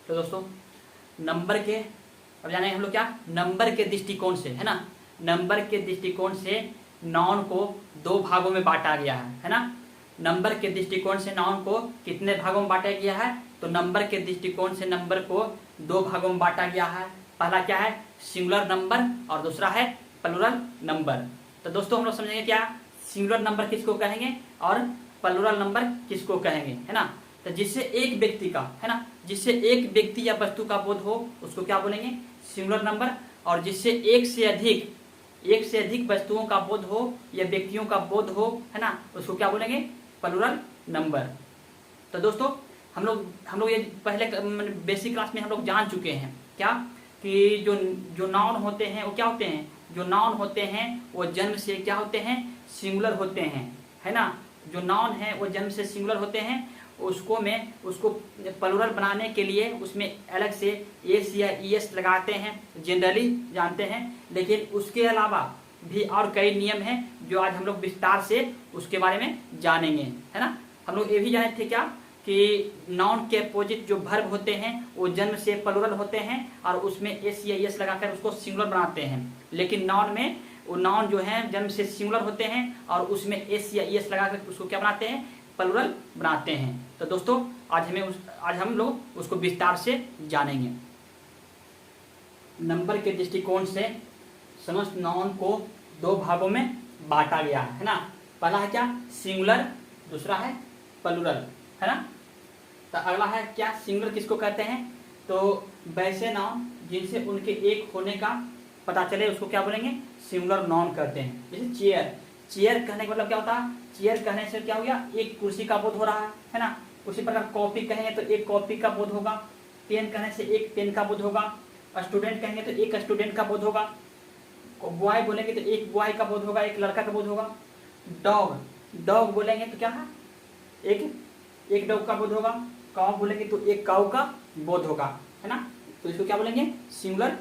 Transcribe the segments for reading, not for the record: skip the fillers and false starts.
तो दोस्तों नंबर के, अब जानेंगे हम लोग क्या, नंबर के दृष्टिकोण से, है ना, नंबर के दृष्टिकोण से नाउन को दो भागों में बांटा गया है ना। नंबर के दृष्टिकोण से नाउन को कितने भागों में बांटा गया है, तो नंबर के दृष्टिकोण से नंबर को दो भागों में बांटा गया है। पहला क्या है, सिंगुलर नंबर, और दूसरा है प्लूरल नंबर। तो दोस्तों हम लोग समझेंगे क्या, सिंगुलर नंबर किसको कहेंगे और प्लूरल नंबर किसको कहेंगे, है ना। तो जिससे एक व्यक्ति का, है ना, जिससे एक व्यक्ति या वस्तु का बोध हो उसको क्या बोलेंगे, सिंगुलर नंबर। और जिससे एक से अधिक वस्तुओं का बोध हो या व्यक्तियों का बोध हो, है ना, उसको क्या बोलेंगे, प्लूरल नंबर। तो दोस्तों हम लोग ये पहले बेसिक क्लास में हम लोग जान चुके हैं क्या, कि जो नाउन होते हैं वो क्या होते हैं, जो नाउन होते हैं वो जन्म से क्या होते हैं, सिंगुलर होते हैं, है ना। जो नाउन है वो जन्म से सिंगुलर होते हैं। उसको प्लूरल बनाने के लिए उसमें अलग से एस या ईएस लगाते हैं, जनरली जानते हैं। लेकिन उसके अलावा भी और कई नियम हैं जो आज हम लोग विस्तार से उसके बारे में जानेंगे, है ना। हम लोग ये भी जाने थे क्या, कि नाउन के अपोजिट जो वर्ब होते हैं वो जन्म से प्लूरल होते हैं और उसमें एस या एस लगाकर उसको सिंगुलर बनाते हैं। लेकिन नाउन में वो नाउन जो है जन्म से सिंगुलर होते हैं और उसमें एस या एस लगाकर उसको क्या बनाते हैं, प्लूरल बनाते हैं। तो दोस्तों आज हम लोग उसको विस्तार से जानेंगे। नंबर के दृष्टिकोण से समस्त नाउन को दो भागों में बांटा गया है ना। पहला है क्या, सिंगुलर, दूसरा है प्लूरल, है ना। तो अगला है क्या, सिंगुलर किसको कहते हैं, तो वैसे नाउन जिनसे उनके एक होने का पता चले उसको क्या बोलेंगे, सिंगुलर नाउन कहते हैं। जैसे चेयर कहने का मतलब क्या होता है, चेयर कहने से क्या हो गया, एक कुर्सी का बोध हो रहा है ना। उसी प्रकार कॉपी कहेंगे तो एक कॉपी का बोध होगा, पेन कहने से एक पेन का बोध होगा, स्टूडेंट कहेंगे तो एक स्टूडेंट का बोध होगा, बॉय बोलेंगे तो एक बॉय का बोध होगा, एक लड़का का बोध होगा। डॉग बोलेंगे तो क्या है, एक डॉग का बोध होगा। काऊ बोलेंगे तो एक काऊ का बोध होगा, है ना। तो इसको क्या बोलेंगे, सिंगुलर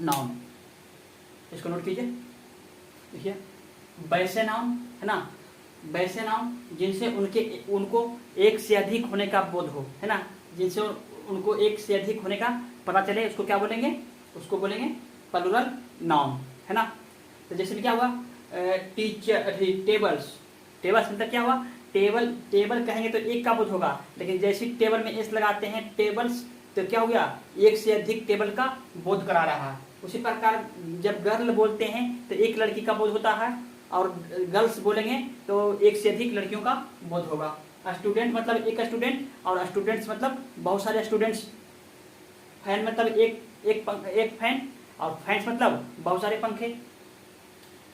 नाउन। इसको नोट कीजिए, देखिए वैसे नाउन, है ना, वैसे नाउन जिनसे उनको एक से अधिक होने का बोध हो, है ना, जिनसे उनको एक से अधिक होने का पता चले उसको क्या बोलेंगे, उसको बोलेंगे प्लूरल नाउन, है ना। तो जैसे क्या हुआ, टेबल्स मतलब क्या हुआ, टेबल कहेंगे तो एक का बोध होगा, लेकिन जैसे टेबल में एस लगाते हैं टेबल्स तो क्या हो गया, एक से अधिक टेबल का बोध करा रहा है। उसी प्रकार जब गर्ल बोलते हैं तो एक लड़की का बोध होता है, और गर्ल्स बोलेंगे तो एक से अधिक लड़कियों का बोध होगा। स्टूडेंट मतलब एक स्टूडेंट, और स्टूडेंट्स मतलब बहुत सारे स्टूडेंट्स। फैन मतलब एक फैन, और फैंस मतलब बहुत सारे पंखे।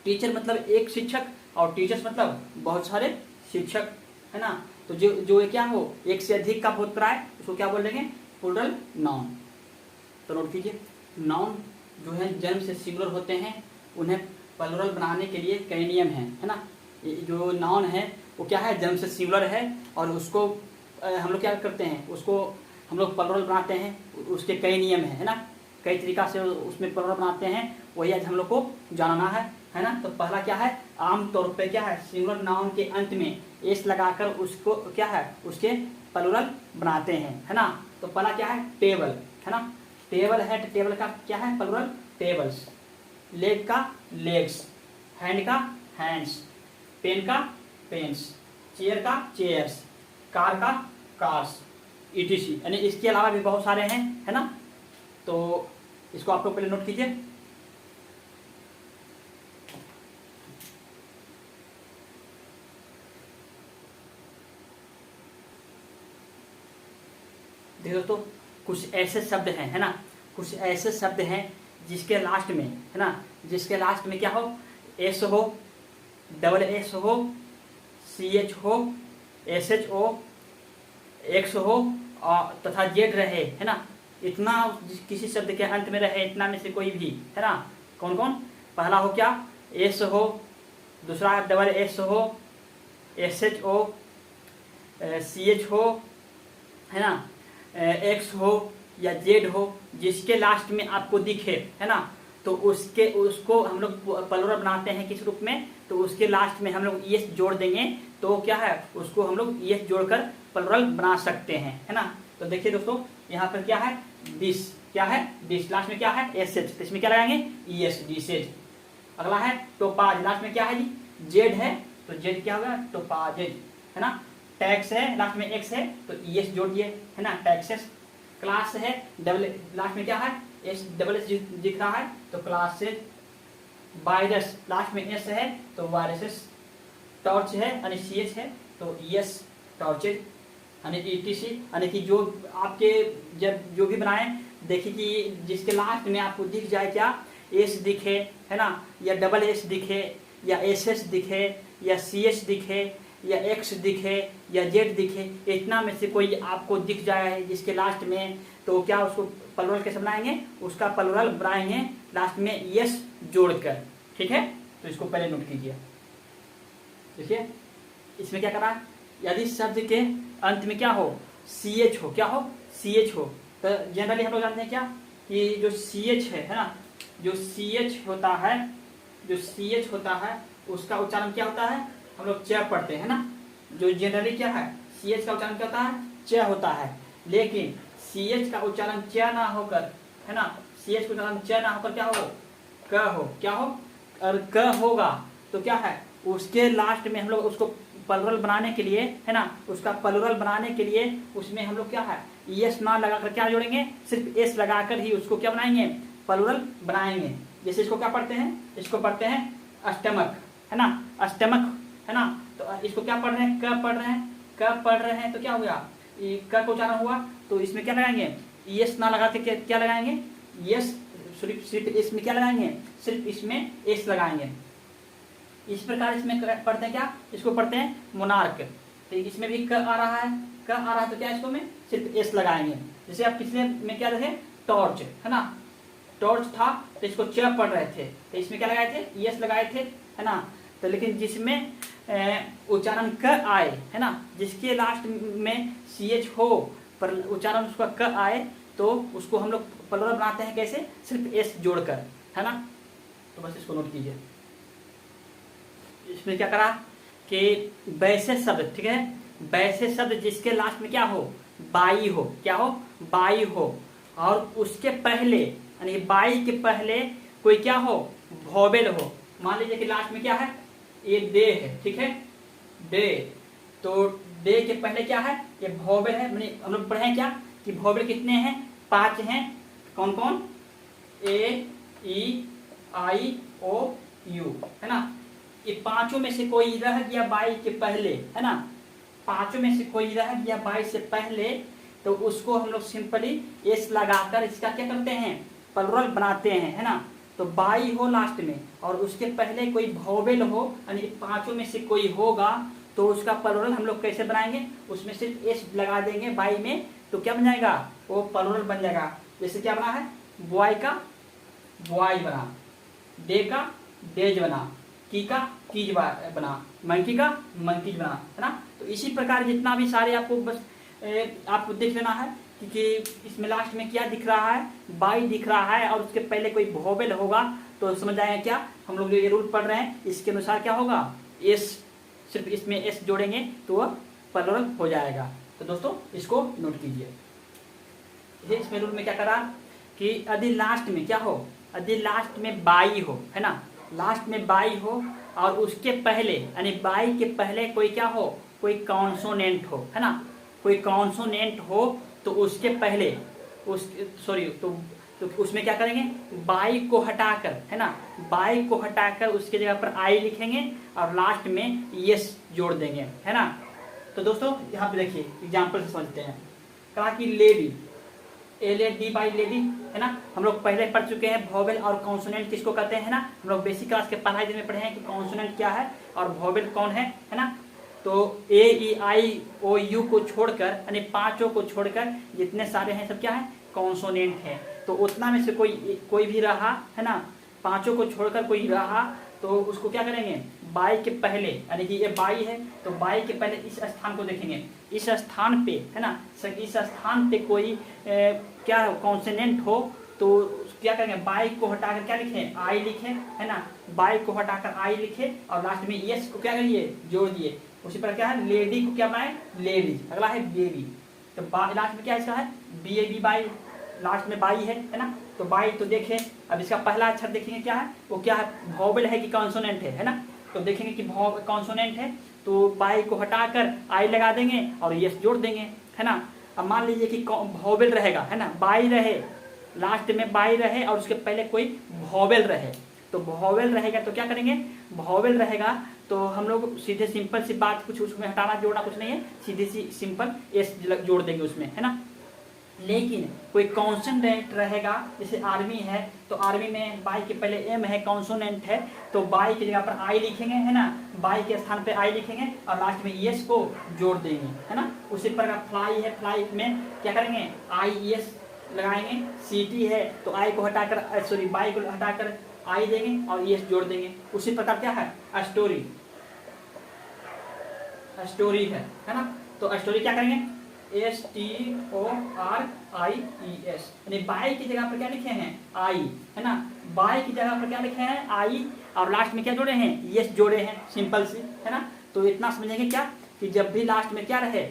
टीचर मतलब एक शिक्षक, और टीचर्स मतलब बहुत सारे शिक्षक, है ना। तो जो क्या हो, एक से अधिक का बोध कराए उसको क्या बोलेंगे, प्लूरल नाउन। तो नोट कीजिए, नाउन जो है जन्म से सिंगुलर होते हैं, उन्हें प्लूरल बनाने के लिए कई नियम हैं, है ना। जो नाउन है वो क्या है, जन्म से सिंगुलर है, और उसको हम लोग क्या करते हैं, उसको हम लोग प्लूरल बनाते हैं। उसके कई नियम हैं, है ना, कई तरीका से उसमें प्लूरल बनाते हैं, वही आज हम लोग को जानना है ना। तो पहला क्या है, आमतौर पे क्या है, सिंगुलर नाउन के अंत में एस लगाकर उसको क्या है, उसके प्लूरल बनाते हैं, है ना। तो पहला क्या है, टेबल, है ना। टेबल है तो टेबल का क्या है, प्लूरल टेबल्स। लेग का लेग्स, हैंड का हैंड्स, पेन का पेन्स, चेयर का चेयर्स, कार का कार्स, ईटीसी। यानी इसके अलावा भी बहुत सारे हैं, है ना। तो इसको आप लोग पहले नोट कीजिए। देखो दोस्तों, कुछ ऐसे शब्द हैं, है ना, कुछ ऐसे शब्द हैं जिसके लास्ट में, है ना, जिसके लास्ट में क्या हो, एस हो, डबल एस हो, सी एच हो, एस एच हो, एक्स हो, और तथा जेड रहे, है ना। इतना किसी शब्द के अंत में रहे, इतना में से कोई भी, है ना। कौन कौन, पहला हो क्या, एस हो, दूसरा डबल एस हो, एस एच हो, सी एच हो, है ना, एक्स हो या जेड हो, जिसके लास्ट में आपको दिखे, है ना, तो उसको हम लोग प्लूरल बनाते हैं किस रूप में, तो उसके लास्ट में हम लोग एस जोड़ देंगे, तो क्या है, उसको हम लोग एस जोड़कर प्लूरल बना सकते हैं, है ना। तो देखिए दोस्तों यहाँ पर क्या है, डिश, क्या है डिश, लास्ट में क्या है एस एच, तो इसमें क्या लगाएंगे ई एस, डिशेज। अगला है टोपाज, लास्ट में क्या है जी जेड है, तो जेड क्या होगा टोपाजेज, है ना। टैक्स है, लास्ट में एक्स है, तो ई एस जोड़ दिए, है ना, टैक्सेस। क्लास है, डबल लास्ट में क्या है एस, डबल एस दिख रहा है, तो क्लासेस। वायरस, लास्ट में एस है, तो वायरसेस। टॉर्च है यानी सी एच है, तो ई एस टॉर्चेज, यानी ई टी सी, यानी कि जो आपके जब जो भी बनाए देखिए कि जिसके लास्ट में आपको दिख जाए क्या एस दिखे, है ना, या डबल एस दिखे, या एस एस दिखे, या सी एच दिखे, या एक्स दिखे, या जेड दिखे, इतना में से कोई आपको दिख जाए जिसके लास्ट में, तो क्या उसको प्लुरल कैसे बनाएंगे, उसका प्लुरल बनाएंगे लास्ट में यस जोड़कर, ठीक है। तो इसको पहले नोट कीजिए। देखिए इसमें क्या करा, यदि शब्द के अंत में क्या हो सी एच हो, क्या हो सी एच हो, तो जनरली हम लोग जानते हैं क्या कि जो सी एच है ना, जो सी एच होता है, जो सी एच होता है उसका उच्चारण क्या होता है, हम लोग च पढ़ते हैं ना। जो जनरली क्या है सी एच का उच्चारण क्या होता है च होता है, लेकिन सी एच का उच्चारण च ना होकर, है ना, सी एच का उच्चारण च ना होकर क्या हो क हो, क्या हो, और क होगा तो क्या है उसके लास्ट में हम लोग उसको प्लुरल बनाने के लिए, है ना, उसका प्लुरल बनाने के लिए उसमें हम लोग क्या है एस ना लगाकर क्या जोड़ेंगे, सिर्फ एस लगाकर ही उसको क्या बनाएंगे प्लुरल बनाएंगे। जैसे इसको क्या पढ़ते हैं, इसको पढ़ते हैं स्टमक, है ना, स्टमक, है ना, तो इसको क्या पढ़ रहे हैं क पढ़ रहे हैं, क पढ़ रहे हैं, तो क्या हुआ क को उच्चारण हुआ, तो इसमें क्या लगाएंगे एस ना लगाते क्या लगाएंगे यस, सिर्फ इसमें क्या लगाएंगे, सिर्फ इसमें एस लगाएंगे। इस प्रकार इसमें पढ़ते हैं क्या, इसको पढ़ते हैं मोनार्क, तो इसमें भी क आ रहा है, क आ रहा है, तो क्या इसको में सिर्फ एस लगाएंगे। जैसे आप पिछले में क्या रहे टॉर्च, है ना, टॉर्च था तो इसको च पढ़ रहे थे, तो इसमें क्या लगाए थे एस लगाए थे, है ना। तो लेकिन जिसमें उच्चारण क आए, है ना, जिसके लास्ट में सी एच हो पर उच्चारण उसका क आए, तो उसको हम लोग प्लुरल बनाते हैं कैसे, सिर्फ एस जोड़कर, है ना। तो बस इसको नोट कीजिए। इसमें क्या करा कि वैसे शब्द, ठीक है, वैसे शब्द जिसके लास्ट में क्या हो बाई हो, क्या हो बाई हो, और उसके पहले यानी बाई के पहले कोई क्या हो वोवेल हो। मान लीजिए कि लास्ट में क्या है ये डे है, ठीक है, डे, तो डे के पहले क्या है ये वोवेल है, मैंने हम लोग पढ़े क्या कि वोवेल कितने हैं 5 हैं, कौन कौन ए ई आई ओ यू, है ना। ये पांचों में से कोई रह गया बाई के पहले, है ना, पांचों में से कोई रह गया बाई से पहले, तो उसको हम लोग सिंपली एस लगाकर इसका क्या करते हैं प्लुरल बनाते हैं, है ना। तो बाई हो लास्ट में और उसके पहले कोई वोवेल हो, यानी पांचों में से कोई होगा, तो उसका प्लुरल हम लोग कैसे बनाएंगे, उसमें सिर्फ एस लगा देंगे बाई में, तो क्या बन जाएगा वो प्लुरल बन जाएगा। जैसे क्या बना है बॉय का बॉय बना, डे का डेज बना, की का कीज बना, मंकी का मंकीज बना, है ना। तो इसी प्रकार जितना भी सारे आपको बस आपको देख लेना है कि इसमें लास्ट में क्या दिख रहा है बाई दिख रहा है और उसके पहले कोई वोवेल होगा, तो समझ जाएंगे क्या हम लोग जो ये रूल पढ़ रहे हैं इसके अनुसार क्या होगा एस, सिर्फ इसमें एस जोड़ेंगे तो वह प्लुरल हो जाएगा। तो दोस्तों इसको नोट कीजिए। इसमें रूल में क्या करा कि यदि लास्ट में क्या हो, यदि लास्ट में बाई हो, है ना, लास्ट में बाई हो और उसके पहले यानी बाई के पहले कोई क्या हो कोई कॉन्सोनेंट हो, है ना, कोई कॉन्सोनेंट हो, तो उसके पहले उस सॉरी तो उसमें क्या करेंगे बाई को हटाकर, है ना, बाई को हटाकर उसके जगह पर आई लिखेंगे और लास्ट में यस जोड़ देंगे, है ना। तो दोस्तों यहाँ पे देखिए एग्जाम्पल से समझते हैं। कहा कि लेडी, LAD बाई लेडी, है ना, हम लोग पहले पढ़ चुके हैं वोवेल और कॉन्सोनेंट किसको कहते हैं, है ना, हम लोग बेसिक क्लास के पढ़ाई दिन में पढ़े हैं कि कॉन्सोनेंट क्या है और वोवेल कौन है ना। तो AEIOU को छोड़कर यानी पांचों को छोड़कर जितने सारे हैं सब क्या है कॉन्सोनेंट है। तो उतना में से कोई भी रहा, है ना, पांचों को छोड़कर कोई रहा, तो उसको क्या करेंगे बाई के पहले यानी कि ये बाई है तो बाई के पहले इस स्थान को देखेंगे, इस स्थान पे, है ना, इस स्थान पे कोई क्या कॉन्सोनेंट हो तो क्या करेंगे बाई को हटाकर क्या लिखें आई लिखें, है ना, बाई को हटाकर आई लिखे और लास्ट में यस को क्या करिए जोड़ दिए। उसी पर क्या है लेडी को क्या बनाए लेडीज, अगला है बेबी, तो लास्ट में क्या इसका है, BAB बाई, लास्ट में बाई है ना। तो बाई तो देखें, अब इसका पहला अक्षर देखेंगे क्या है, वो क्या है, वॉवेल है कि कॉन्सोनेंट है ना। तो देखेंगे कि कॉन्सोनेंट है, तो बाई को हटाकर आई लगा देंगे और यस जोड़ देंगे, है ना। अब मान लीजिए कि वॉवेल रहेगा, है ना, बाई रहे, लास्ट में बाई रहे और उसके पहले कोई वॉवेल रहे, तो वॉवेल रहेगा तो क्या करेंगे, वॉवेल रहेगा तो हम लोग सीधे सिंपल सी बात, कुछ उसमें हटाना जोड़ना कुछ नहीं है, सीधे सी सिंपल एस जोड़ देंगे उसमें, है ना। लेकिन कोई कॉन्सोनेंट रहेगा, जैसे आर्मी है, तो आर्मी में बाई के पहले एम है, कॉन्सोनेंट है, तो बाई की जगह पर आई लिखेंगे, है ना, बाई के स्थान पे आई लिखेंगे और लास्ट में एस को जोड़ देंगे, है ना। उसी प्रकार फ्लाई है, फ्लाई में क्या करेंगे, आई एस लगाएंगे। सिटी है तो आई को हटाकर, सॉरी बाई को हटाकर आई देंगे और एस जोड़ देंगे। उसी प्रकार क्या है, स्टोरी, स्टोरी है ना। तो स्टोरी क्या करेंगे, STORIES, यानी बाई की जगह पर क्या लिखे हैं, आई, है ना, बाई की जगह पर क्या लिखे हैं, आई, और लास्ट में क्या जोड़े हैं, यस जोड़े हैं, सिंपल सी, है ना। तो इतना समझेंगे क्या, कि जब भी लास्ट में क्या रहे,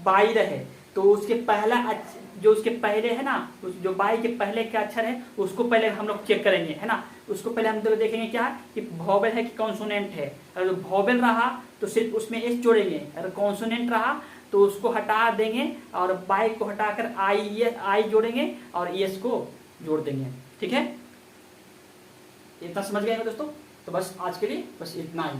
बाई रहे, तो उसके पहला जो उसके पहले है ना, जो बाई के पहले का अक्षर है उसको पहले हम लोग चेक करेंगे, है ना। उसको पहले हम लोग देखेंगे क्या कि वॉवेल है कि कॉन्सोनेंट है। अगर वॉवेल रहा तो सिर्फ उसमें एस जोड़ेंगे, अगर कॉन्सोनेंट रहा तो उसको हटा देंगे और बाई को हटाकर आई जोड़ेंगे और एस को जोड़ देंगे, ठीक है। इतना समझ गए दोस्तों। तो बस आज के लिए बस इतना ही।